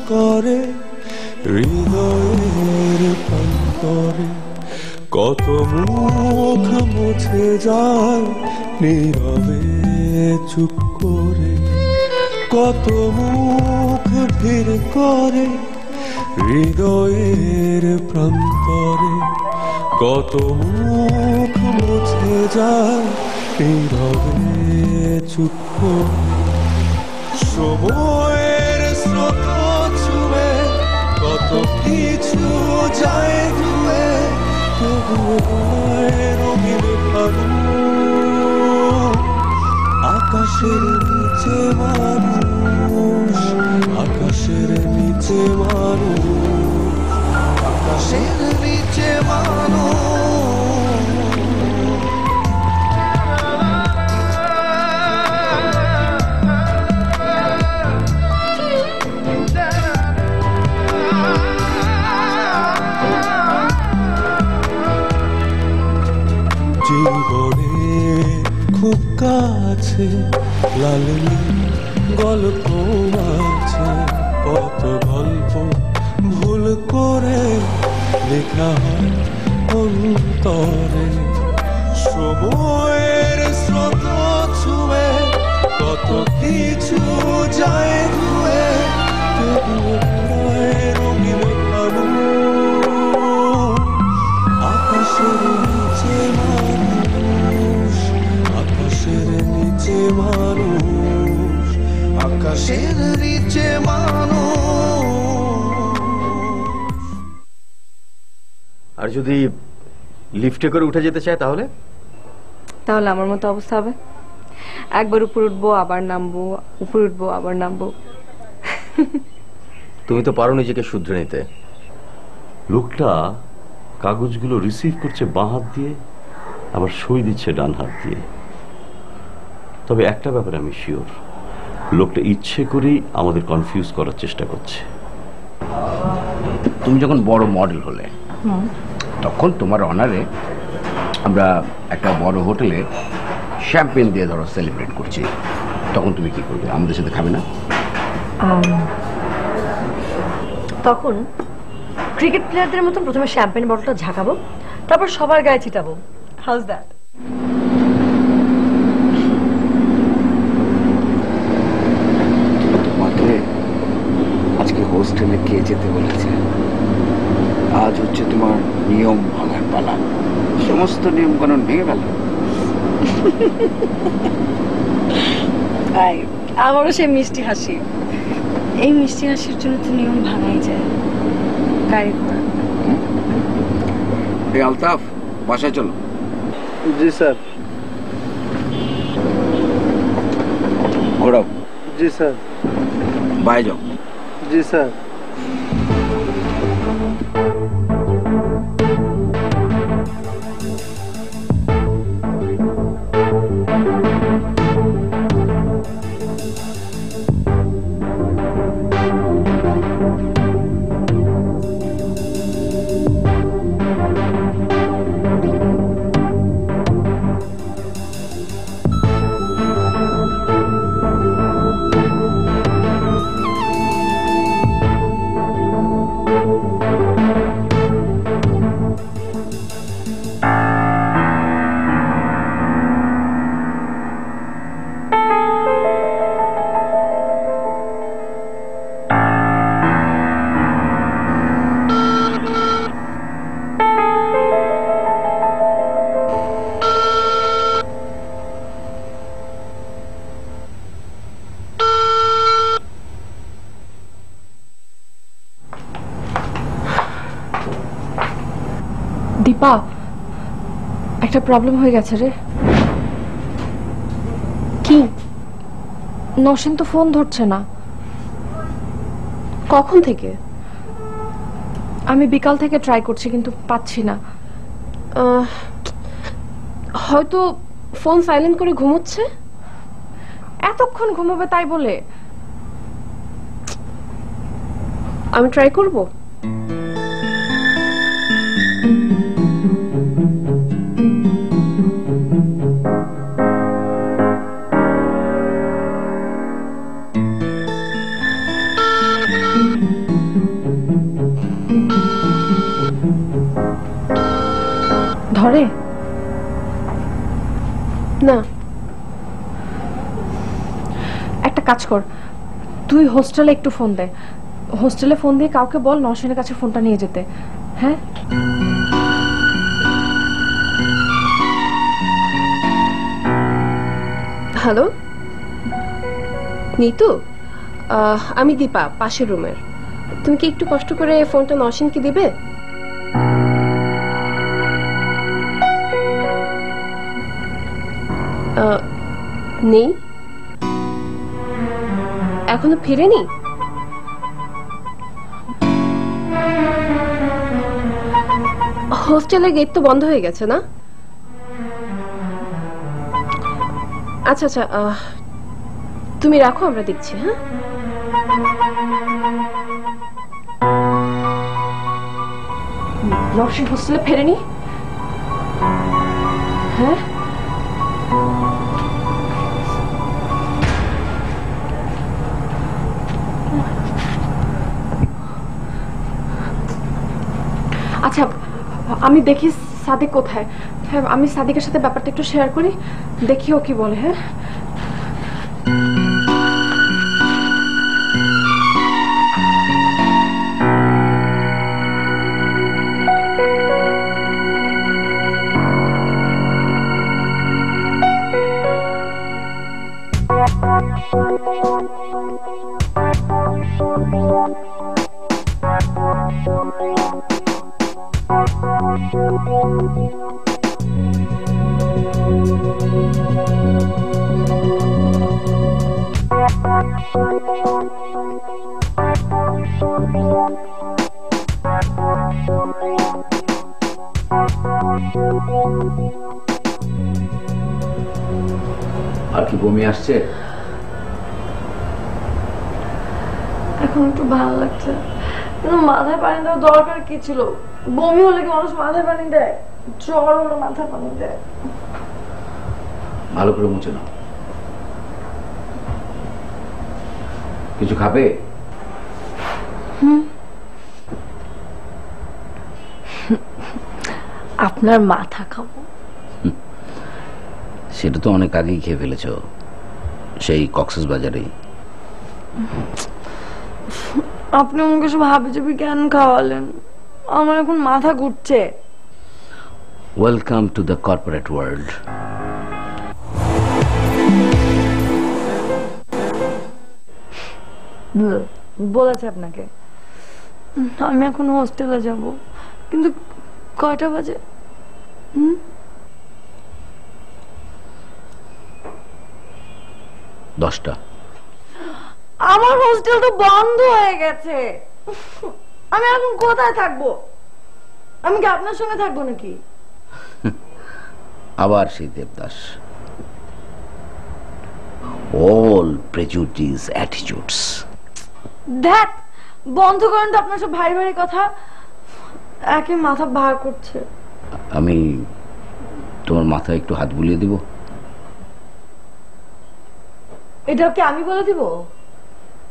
করে হৃদয়ের প্রান্তরে, কত মুখ মুছে যায় নীরবে চুপ করে, কত মুখ ভিড় করে হৃদয়ের প্রান্তরে, কত মুখ মুছে যায় নীরবে চুপ করে। সময়ের স্রোত ছুঁয়ে কত কিছু যায় ধুয়ে, তবুও রঙিন ফাগুন। আকাশের নিচে মানুষ, আকাশের নিচে মানুষ, আকাশের নিচে মানুষ। জীবনে খুব কাছে লাল গল্প আছে, কত গল্প ভুল করে লেখা হয় অন্তরে। সময়ের স্রোত ছুঁয়ে কত কিছু যায় ধুয়ে, তবুও রঙিন ফাগুন। আকাশের নিচে মানুষ, আকাশের নিচে মানুষ, আকাশের নিচে মানুষ। আর যদি লিফটে করে উঠে যেতে চায় তাহলে? তাহলে আমার মতো অবস্থা হবে, একবার উপর উঠবো আবার নামবো, উপর উঠবো আবার নামবো। তুমি তো পারো নিজেকে শুধরে নিতে। লোকটা কাগজগুলো রিসিভ করছে বাঁ হাত দিয়ে, আবার সই দিচ্ছে ডান হাত দিয়ে। তবে একটা ব্যাপারে আমি শিওর, লোকটা ইচ্ছে করেই আমাদের কনফিউজ করার চেষ্টা করছে। তুমি যখন বড় মডেল হলে তখন তোমার অনারে আমরা একটা বড় হোটেলে শ্যাম্পেন দিয়ে ধরো সেলিব্রেট করছি, তখন তুমি কি করবে? আমাদের সাথে খাবে না? তখন ক্রিকেট প্লেয়ারদের মতন প্রথমে শ্যাম্পেন বটলটা ঝাঁকাবো, তারপর সবার গায়ে ছিটাবো। House that? তোমাকে আজকে হোস্টেলে কে যেতে বলেছে? আজ হচ্ছে তোমার নিয়ম ভাঙার পালা, সমস্ত নিয়ম কানুন ভেঙে ফেলো। আমারও সেই মিষ্টি হাসি, এই মিষ্টি হাসির জন্য তো নিয়ম ভাঙাই যায়। গাড়ি ঘোড়া। এই আলতাফ, বাসায় চলো। জি স্যার। ঘোরাও। জি স্যার। বাইরে যাও। জি স্যার। দীপা, একটা প্রবলেম হয়ে গেছে রে। কি? নসীন তো ফোন ধরছে না। কখন থেকে? আমি বিকাল থেকে ট্রাই করছি কিন্তু পাচ্ছি না। হয়তো ফোন সাইলেন্ট করে ঘুমোচ্ছে। এতক্ষণ ঘুমাবে তাই বলে? আমি ট্রাই করব। ধরে না। একটা কাজ কর, তুই হোস্টেলে একটু ফোন দে, হোস্টেলে ফোন দিয়ে কাউকে বল নওশিনের কাছে ফোনটা নিয়ে যেতে। হ্যাঁ হ্যালো নিতু, আমি দীপা, পাশের রুমের। তুমি কি একটু কষ্ট করে ফোনটা নওশিনকে দিবে? নেই, এখনো ফিরেনি? হোস্টেলের গেট তো বন্ধ হয়ে গেছে না? আচ্ছা আচ্ছা, তুমি রাখো, আমরা দেখছি। হ্যাঁ নওশিন হোস্টেলে ফেরেনি? হ্যাঁ আচ্ছা, আমি দেখি সাদিক কোথায়। হ্যাঁ আমি সাদিকের সাথে ব্যাপারটা একটু শেয়ার করি, দেখি ও কি বলে। হ্যাঁ আর কি বমি আসছে? এখন একটু ভালো লাগছে, কিন্তু মাথায় পানি দেওয়ার দরকার কি ছিল? বমি হলে কি মানুষ মাথায় পানি দেয়? জ্বর হলে মাথায় পানি দেয়? ভালো করে মুছে নাও। কিছু খাবে? আপনার মাথা খাবো। সেটা তো অনেক আগেই খেয়ে ফেলেছ, সেই কক্সবাজারেই। আপনি আমাকে সব হাবিজাবি কেন খাওয়ালেন? আমার এখন মাথা ঘুরছে। Welcome to the corporate world. বলেছে আপনাকে আমি এখন হোস্টেলে যাব, কিন্তু কয়টা বাজে? 10টা। আমার হোস্টেল তো বন্ধ হয়ে গেছে, আমি এখন কোথায় থাকবো? আমি কি আপনার সঙ্গে থাকবো নাকি? আবার সেই দেবদাস। All prejudice attitudes. দেখ বন্ধ করেন তো আপনার সব ভারী ভারী কথা, একে মাথা ভার করছে। আমি তোমার মাথায় একটু হাত বুলিয়ে দিব? এটা কি আমি বলে দিব?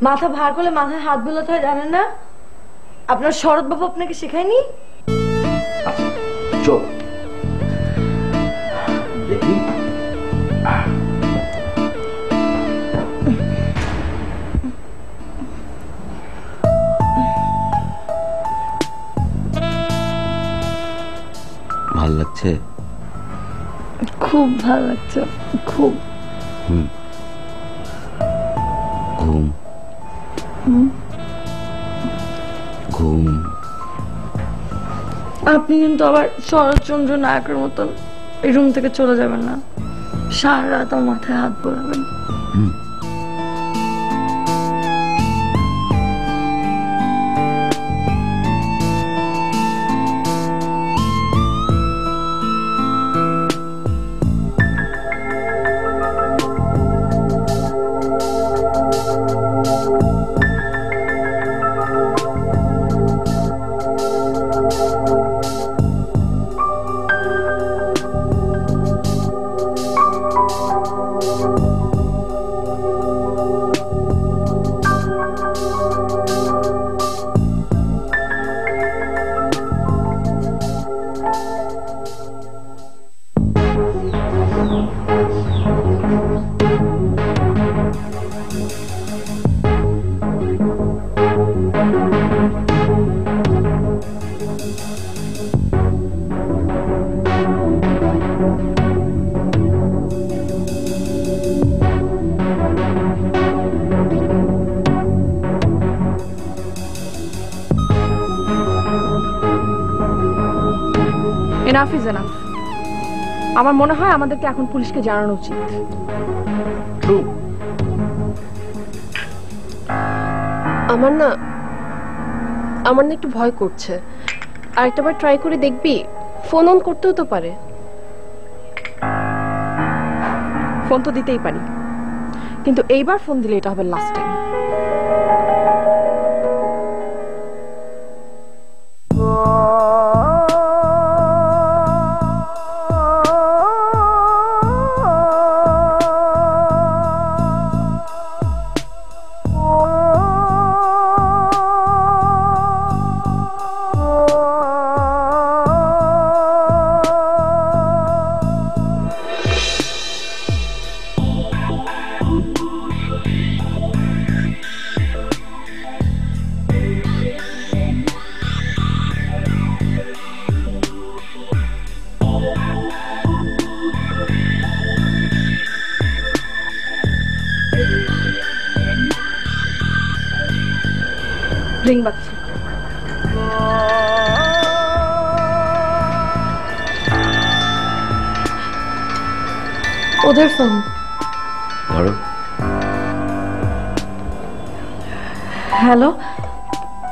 মাথা ভার করলে মাথায় হাত বোলাতে হয়, জানেন না? আপনার শরৎ বাবু আপনাকে শেখায়নি? চোখ দেখি। ভাল লাগছে? খুব ভালো লাগছে, খুব। ঘুম ঘুম। আপনি কিন্তু আবার শরৎচন্দ্র নায়কের মতন এই রুম থেকে চলে যাবেন না, সারা রাত আমার মাথায় হাত বোলাবেন। Enough is enough. আমার মনে হয় আমাদেরকে এখন পুলিশকে জানানো উচিত। ট্রু। আমার না একটু ভয় করছে। আরেকটাবার ট্রাই করে দেখবি? ফোন অন করতেও তো পারে। ফোন তো দিতেই পারি, কিন্তু এইবার ফোন দিলে এটা হবে লাস্ট টাইম। রিং বাজছে। ওদের ফোন। ধরো। হ্যালো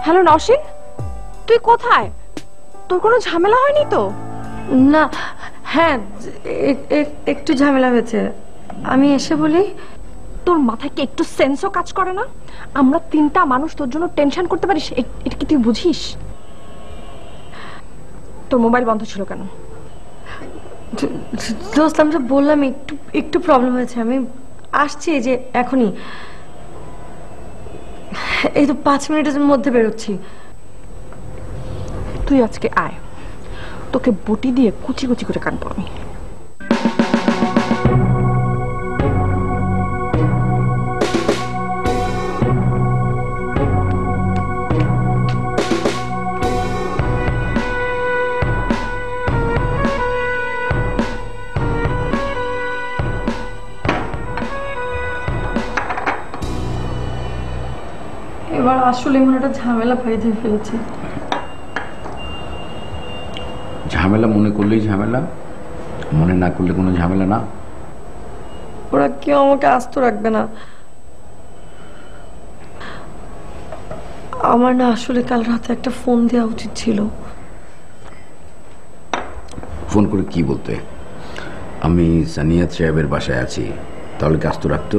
হ্যালো নওশিন, তুই কোথায়? তোর কোনো ঝামেলা হয়নি তো? না, হ্যাঁ একটু ঝামেলা হয়েছে। আমি এসে বলি। তোর মাথায় কি একটু সেন্সও কাজ করে না? আমরা তিনটা মানুষ তোর জন্য টেনশন করতে পারিস, এটা কি তুই বুঝিস? তোর মোবাইল বন্ধ ছিল কেন? দোস্ত আমি তো বললাম একটু প্রবলেম হয়েছে, আমি আসছি যে এখনই, এই তো 5 মিনিটের মধ্যে বেরোচ্ছি। তুই আজকে আয়, তোকে বটি দিয়ে কুচি কুচি করে কাটবো আমি। এবার আসলে মনে একটা ঝামেলা পাইতে ফেলেছি। ঝামেলা মনে করলেই ঝামেলা, মনে না করলে কোনো ঝামেলা না। ওরা কেউ আমাকে আস্ত রাখবে না। আমার না আসলে কাল রাতে একটা ফোন দেওয়া উচিত ছিল। ফোন করে কি বলতে? আমি সানিয়াত সাহেবের বাসায় আছি, তাহলে কি আস্ত রাখতো?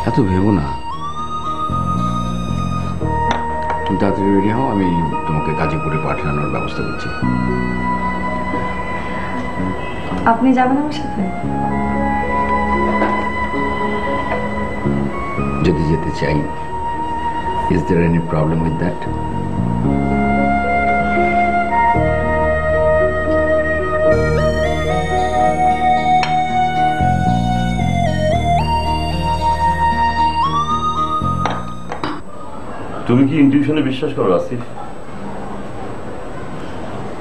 এত ভেবো না। তুমি তাড়াতাড়ি রেডি হও, আমি তোমাকে গাজীপুরে পাঠানোর ব্যবস্থা করছি। আপনি যাবেন আমার সাথে? যদি যেতে চাই, is there any problem with that? তুমি কি ইনটিউশনে বিশ্বাস করো আসিফ?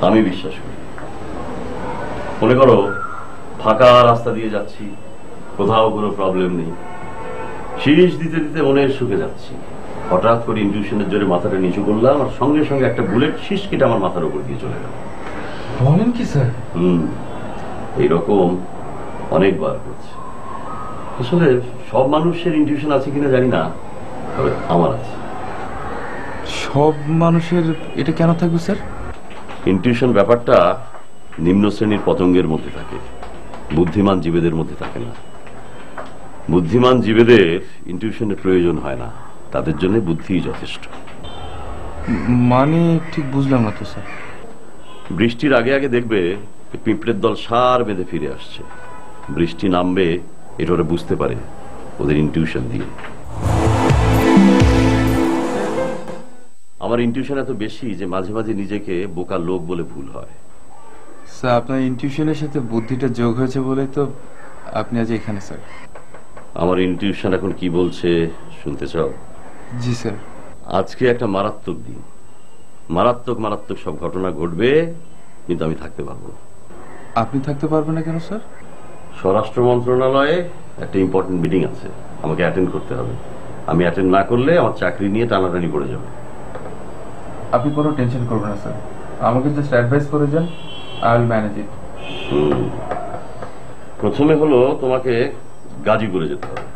আমি বিশ্বাস করি। মনে করো ফাঁকা রাস্তা দিয়ে যাচ্ছি, কোথাও কোনো প্রবলেম নেই, শীষ দিতে দিতে মনের সুখে যাচ্ছি, হঠাৎ করে ইনটিউশনের জোরে মাথাটা নিচু করলাম আর সঙ্গে সঙ্গে একটা বুলেট শীষ কেটে আমার মাথার উপর দিয়ে চলে গেল। বলেন কি স্যার? এইরকম অনেকবার হচ্ছে। আসলে সব মানুষের ইনটিউশন আছে কিনা জানি না, তবে আমার আছে। সব মানুষের এটা কেন থাকবে স্যার? ইনটিউশন ব্যাপারটা নিম্ন শ্রেণীর পতঙ্গের মধ্যে থাকে, বুদ্ধিমান জীবেদের মধ্যে থাকে না। বুদ্ধিমান জীবেদের ইনটিউশনের প্রয়োজন হয় না, তাদের জন্য বুদ্ধিই যথেষ্ট। মানে ঠিক বুঝলাম না তো স্যার। বৃষ্টির আগে আগে দেখবে পিঁপড়ের দল সার বেঁধে ফিরে আসছে। বৃষ্টি নামবে এটা ওরা বুঝতে পারে ওদের ইনটিউশন দিয়ে। আমার ইনটিউশন এত বেশি যে মাঝে মাঝে নিজেকে বোকা লোক বলে ভুল হয়। স্যার আপনার ইনটিউশনের সাথে বুদ্ধিটা যোগ হয়েছে বলে তো আপনি আজ এখানে স্যার। আমার ইনটিউশন এখন কি বলছে শুনতে চাও? জি স্যার। আজকে একটা মারাত্মক দিন। মারাত্মক মারাত্মক সব ঘটনা ঘটবে, কিন্তু আমি থাকতে পারবো না। আপনি থাকতে পারবেন না কেন স্যার? স্বরাষ্ট্র মন্ত্রণালয়ে একটা ইম্পর্টেন্ট মিটিং আছে, আমাকে অ্যাটেন্ড করতে হবে। আমি অ্যাটেন্ড না করলে আমার চাকরি নিয়ে টানাটানি পড়ে যাবে। আপনি কোনো টেনশন করবেন না স্যার, আমাকে জাস্ট অ্যাডভাইস করে যান, আই উইল ম্যানেজ ইট। প্রথমে হলো তোমাকে গাজীপুরে যেতে হবে।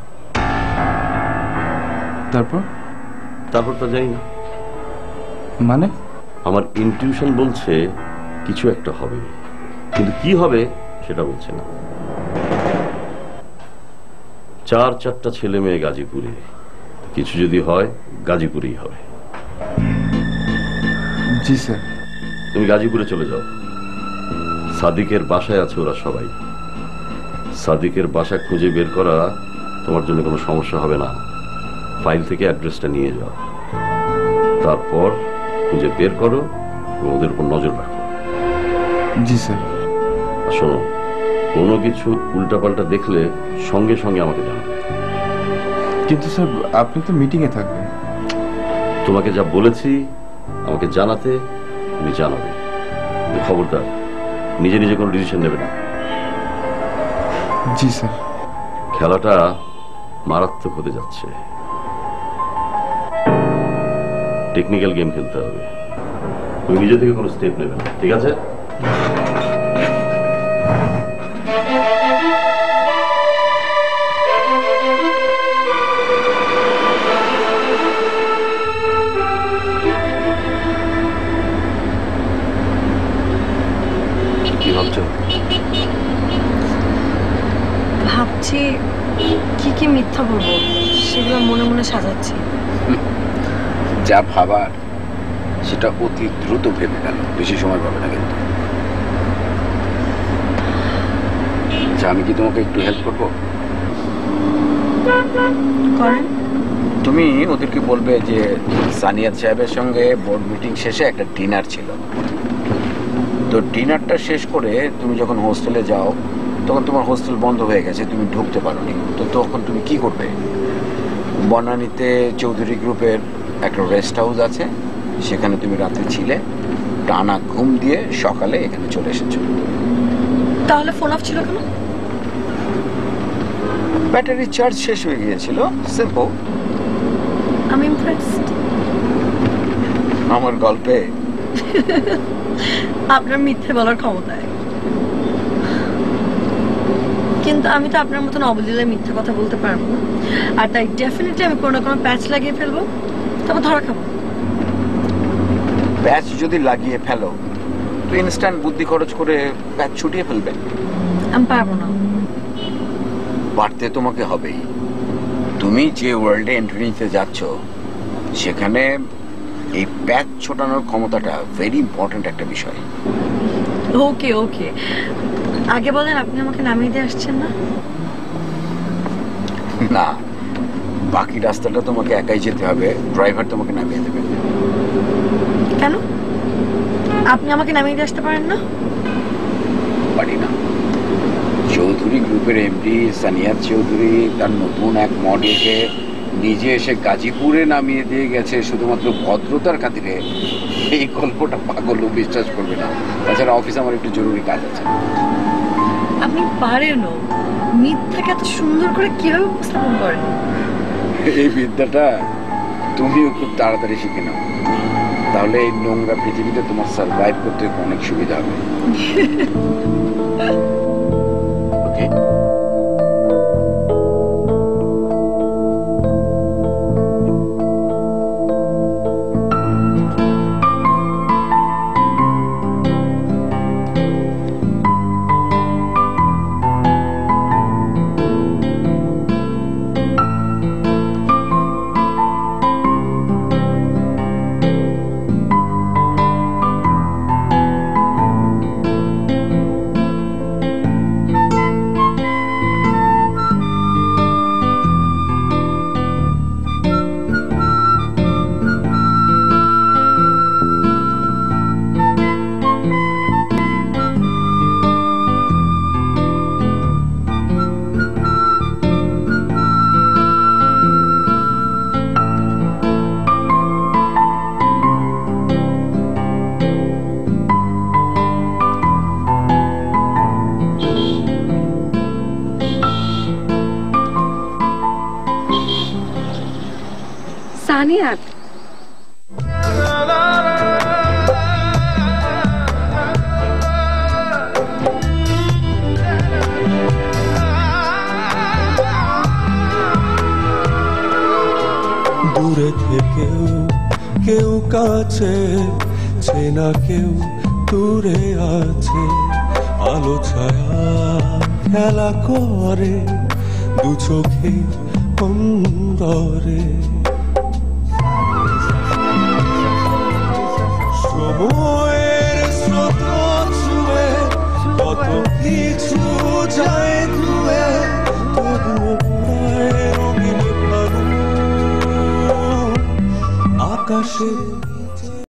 তারপর? তারপর তো জানি না, মানে আমার ইনটিউশন বলছে কিছু একটা হবে, কিন্তু কি হবে সেটা বলছে না। 4-4টা ছেলে মেয়ে গাজীপুরে, কিছু যদি হয় গাজীপুরেই হবে। জি স্যার। তুমি গাজীপুরে চলে যাও, সাদিকের বাসায় আছে ওরা সবাই। সাদিকের বাসা খুঁজে বের করা তোমার জন্য কোনো সমস্যা হবে না। ফাইল থেকে অ্যাড্রেসটা নিয়ে যাও, তারপর খুঁজে বের করো এবং ওদের উপর নজর রাখো। জি স্যার। শোনো, কোনো কিছু উল্টাপাল্টা দেখলে সঙ্গে সঙ্গে আমাকে জানাবে। কিন্তু স্যার আপনি তো মিটিংয়ে থাকবেন। তোমাকে যা বলেছি আমাকে জানাতে, তুমি জানাবে। খবরদার নিজে নিজে কোনো ডিসিশন নেবে না। জি স্যার। খেলাটা মারাত্মক হতে যাচ্ছে, টেকনিক্যাল গেম খেলতে হবে। তুমি নিজে থেকে কোনো স্টেপ নেবে না, ঠিক আছে? কি ভাবছো? ভাবছি কি কি মিথ্যা বলবো, সেগুলো মনে মনে সাজাচ্ছি। যা ভাবার সেটা অতি দ্রুত ভেবে গেল, বেশি সময় পাবে না কিন্তু। আচ্ছা, আমি কি তোমাকে একটু হেল্প করবো? করেন। তুমি ওদেরকে বলবে যে সানিয়াত সাহেবের সঙ্গে বোর্ড মিটিং শেষে একটা ডিনার ছিল, তো ডিনারটা শেষ করে তুমি যখন হোস্টেলে যাও তখন তোমার হোস্টেল বন্ধ হয়ে গেছে, তুমি ঢুকতে পারোনি। তো তখন তুমি কি করবে? বনানীতে চৌধুরী গ্রুপের একটা রেস্ট হাউস আছে, সেখানে তুমি রাতে ছিলে, টানা ঘুম দিয়ে সকালে এখানে চলে এসেছো। তাহলে ফোন অফ ছিল কেন? ব্যাটারি চার্জ শেষ হয়ে গিয়েছিল, সিম্পল। আমি ইমপ্রেসড আমার গল্পে আপনার মিথ্যে বলার ক্ষমতায়। কিন্তু আমি তো আপনার মতন অবলীলায় মিথ্যে কথা বলতে পারবো না, আর তাই ডেফিনেটলি আমি কোনো না কোনো প্যাচ লাগিয়ে ফেলবো, তারপর ধরা খাবো। প্যাচ যদি লাগিয়ে ফেলো তো ইনস্ট্যান্ট বুদ্ধি খরচ করে প্যাচ ছুটিয়ে ফেলবে। আমি পারবো না। পারতে তোমাকে হবেই। তুমি যে ওয়ার্ল্ডে এন্ট্রি নিতে যাচ্ছ সেখানে এই প্যাচ ছোটানোর ক্ষমতাটা ভেরি ইম্পর্টেন্ট একটা বিষয়। ওকে ওকে, আগে বলেন আপনি আমাকে নামিয়ে দিয়ে আসছেন না? না, বাকি রাস্তাটা তোমাকে একাই যেতে হবে, ড্রাইভার তোমাকে নামিয়ে দেবে। কেন? আপনি আমাকে নামিয়ে দিয়ে আসতে পারেন না? পারি না। চৌধুরী গ্রুপের এমডি সানিয়াত চৌধুরী তার নতুন এক মডেলকে নিজে এসে গাজীপুরে নামিয়ে দিয়ে গেছে শুধুমাত্র ভদ্রতার খাতিরে। এই গল্পটা পাগলও বিশ্বাস করবে না। তাছাড়া অফিসে আমার একটু জরুরি কাজ আছে। আপনি পারেনও, মিথ্যাকে এত সুন্দর করে কিভাবে উপস্থাপন করেন? এই বিদ্যাটা তুমিও খুব তাড়াতাড়ি শিখে নাও, তাহলে এই নোংরা পৃথিবীতে তোমার সার্ভাইভ করতে অনেক সুবিধা হবে। ওকে। সানিয়াত, দূরে থেকেও কেউ কাছে, চেনা কেউ দূরে আছে, আলো ছায়া খেলা করে দু চোখে অন্দরে। সময়ের স্রোত ছুঁয়ে কত কিছু যায় ধুয়ে, তবুও পুরায় রঙিন আকাশে